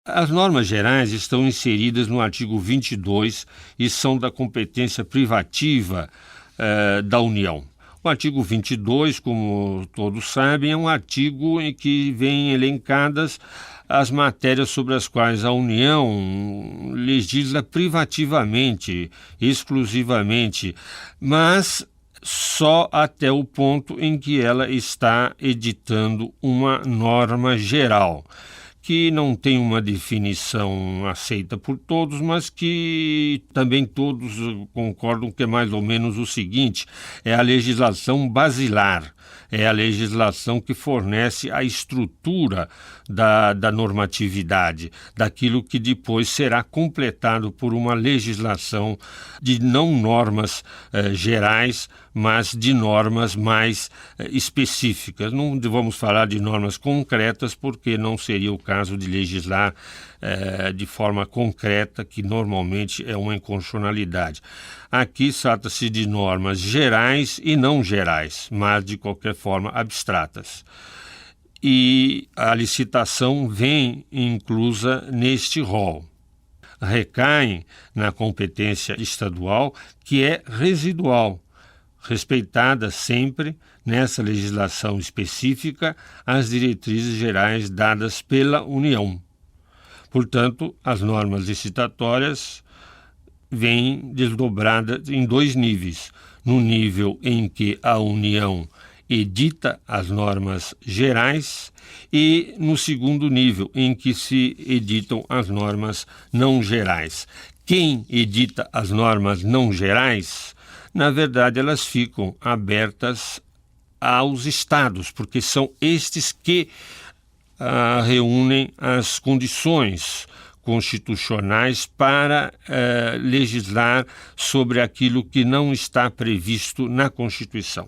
As normas gerais estão inseridas no artigo 22 e são da competência privativa da União. O artigo 22, como todos sabem, é um artigo em que vêm elencadas as matérias sobre as quais a União legisla privativamente, exclusivamente, mas só até o ponto em que ela está editando uma norma geral, que não tem uma definição aceita por todos, mas que também todos concordam que é mais ou menos o seguinte: é a legislação basilar, é a legislação que fornece a estrutura da normatividade, daquilo que depois será completado por uma legislação de não normas gerais, mas de normas mais específicas. Não vamos falar de normas concretas, porque não seria o caso de legislar de forma concreta, que normalmente é uma inconstitucionalidade. Aqui trata-se de normas gerais e não gerais, mas de qualquer forma abstratas. E a licitação vem inclusa neste rol. Recai na competência estadual, que é residual, respeitada sempre, nessa legislação específica, as diretrizes gerais dadas pela União. Portanto, as normas licitatórias vêm desdobradas em dois níveis: no nível em que a União edita as normas gerais e no segundo nível, em que se editam as normas não gerais. Quem edita as normas não gerais, na verdade, elas ficam abertas aos estados, porque são estes que reúnem as condições constitucionais para legislar sobre aquilo que não está previsto na Constituição.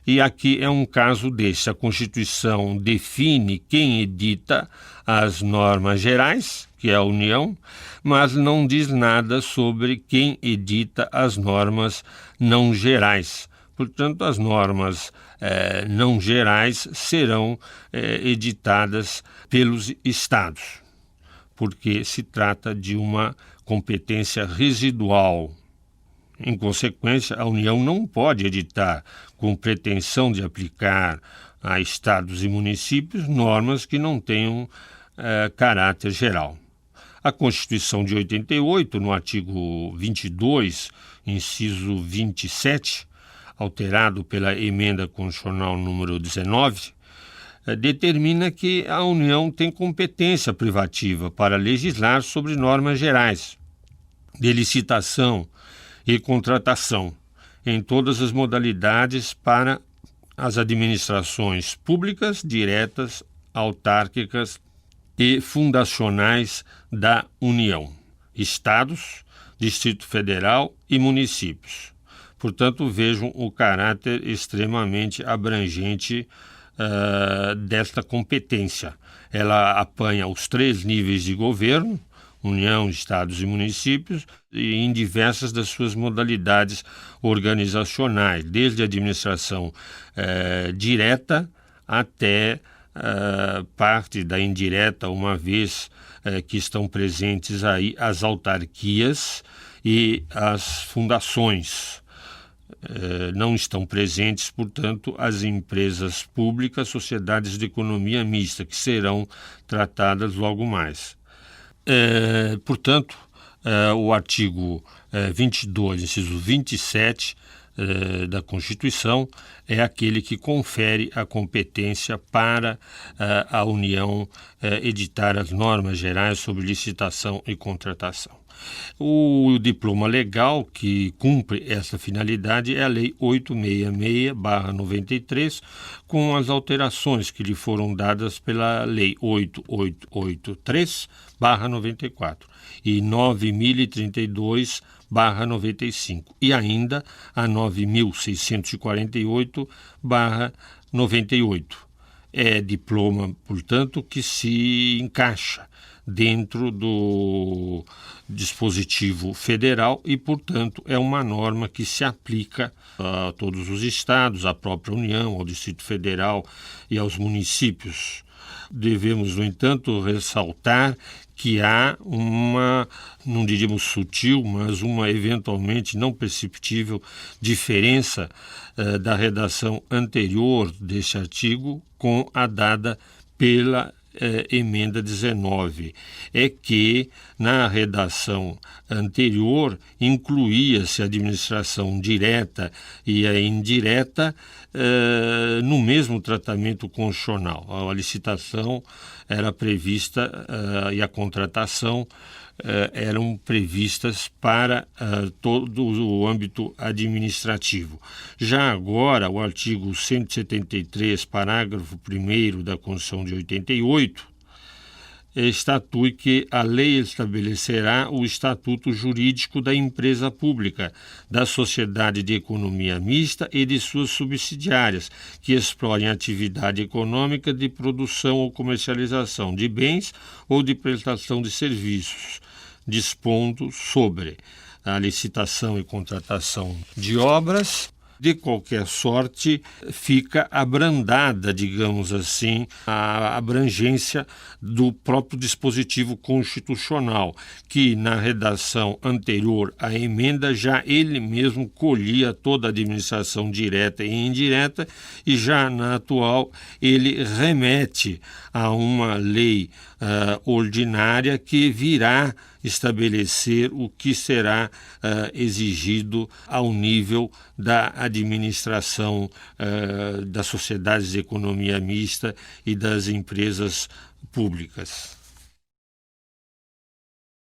E aqui é um caso desse. A Constituição define quem edita as normas gerais, que é a União, mas não diz nada sobre quem edita as normas não gerais. Portanto, as normas não gerais serão editadas pelos estados, porque se trata de uma competência residual. Em consequência, a União não pode editar, com pretensão de aplicar a estados e municípios, normas que não tenham caráter geral. A Constituição de 88, no artigo 22, inciso 27, alterado pela Emenda Constitucional número 19, determina que a União tem competência privativa para legislar sobre normas gerais de licitação e contratação em todas as modalidades para as administrações públicas, diretas, autárquicas e fundacionais da União, estados, Distrito Federal e municípios. Portanto, vejam o caráter extremamente abrangente desta competência. Ela apanha os três níveis de governo, União, Estados e municípios, e em diversas das suas modalidades organizacionais, desde a administração direta até parte da indireta, uma vez que estão presentes aí as autarquias e as fundações. Não estão presentes, portanto, as empresas públicas, sociedades de economia mista, que serão tratadas logo mais. Portanto, o artigo 22, inciso 27 da Constituição é aquele que confere a competência para a União editar as normas gerais sobre licitação e contratação. O diploma legal que cumpre essa finalidade é a Lei 866/93, com as alterações que lhe foram dadas pela Lei 8883/94 e 9032/95 e ainda a 9648/98. É diploma, portanto, que se encaixa dentro do dispositivo federal e, portanto, é uma norma que se aplica a todos os estados, à própria União, ao Distrito Federal e aos municípios. Devemos, no entanto, ressaltar que há uma, não diríamos sutil, mas uma eventualmente não perceptível diferença da redação anterior deste artigo com a dada pela emenda 19, é que na redação anterior incluía-se a administração direta e a indireta no mesmo tratamento constitucional. A licitação era prevista e a contratação eram previstas para todo o âmbito administrativo. Já agora, o artigo 173, parágrafo 1º da Constituição de 88, estatui que a lei estabelecerá o estatuto jurídico da empresa pública, da sociedade de economia mista e de suas subsidiárias, que explorem atividade econômica de produção ou comercialização de bens ou de prestação de serviços, dispondo sobre a licitação e contratação de obras. De qualquer sorte, fica abrandada, digamos assim, a abrangência do próprio dispositivo constitucional, que na redação anterior à emenda já ele mesmo colhia toda a administração direta e indireta, e já na atual ele remete a uma lei ordinária que virá estabelecer o que será exigido ao nível da administração das sociedades de economia mista e das empresas públicas.